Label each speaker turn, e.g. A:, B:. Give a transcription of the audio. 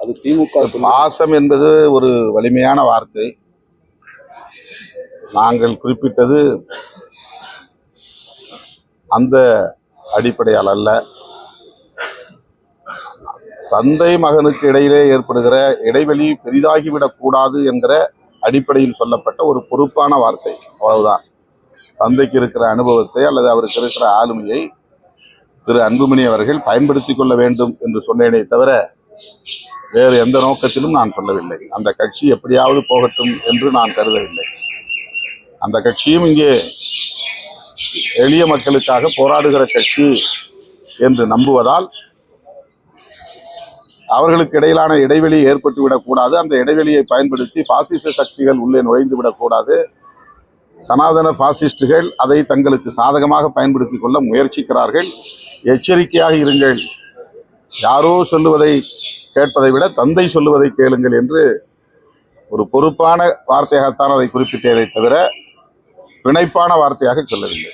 A: அது திமுக.
B: பாசம் என்பது ஒரு வலிமையான வார்த்தை. நாங்கள் குறிப்பிட்டது அந்த அடிப்படையால் அல்ல. தந்தை மகனுக்கு இடையிலே ஏற்படுகிற இடைவெளி பெரிதாகிவிடக் கூடாது என்கிற அடிப்படையில் சொல்லப்பட்ட ஒரு பொறுப்பான வார்த்தை, அவ்வளவுதான். தந்தைக்கு இருக்கிற அனுபவத்தை அல்லது அவருக்கு இருக்கிற ஆளுமையை திரு அன்புமணி அவர்கள் பயன்படுத்தி கொள்ள வேண்டும் என்று சொன்னேனே தவிர வேறு எந்த நோக்கத்திலும் நான் சொல்லவில்லை. அந்த கட்சி எப்படியாவது போகட்டும் என்று நான் கருதவில்லை. அந்த கட்சியும் இங்கே எளிய மக்களுக்காக போராடுகிற கட்சி என்று நம்புவதால் அவர்களுக்கு இடையிலான இடைவெளி ஏற்பட்டு விடக்கூடாது. அந்த இடைவெளியை பயன்படுத்தி பாசிச சக்திகள் உள்ளே நுழைந்து விடக்கூடாது. சனாதன பாசிஸ்டுகள் அதை தங்களுக்கு சாதகமாக பயன்படுத்திக் கொள்ள முயற்சிக்கிறார்கள். எச்சரிக்கையாக இருங்கள். யாரோ சொல்லுவதை கேட்பதை விட தந்தை சொல்லுவதை கேளுங்கள் என்று ஒரு பொறுப்பான வார்த்தையாகத்தான் அதை குறிப்பிட்டதை தவிர பிணைப்பான வார்த்தையாக சொல்லவில்லை.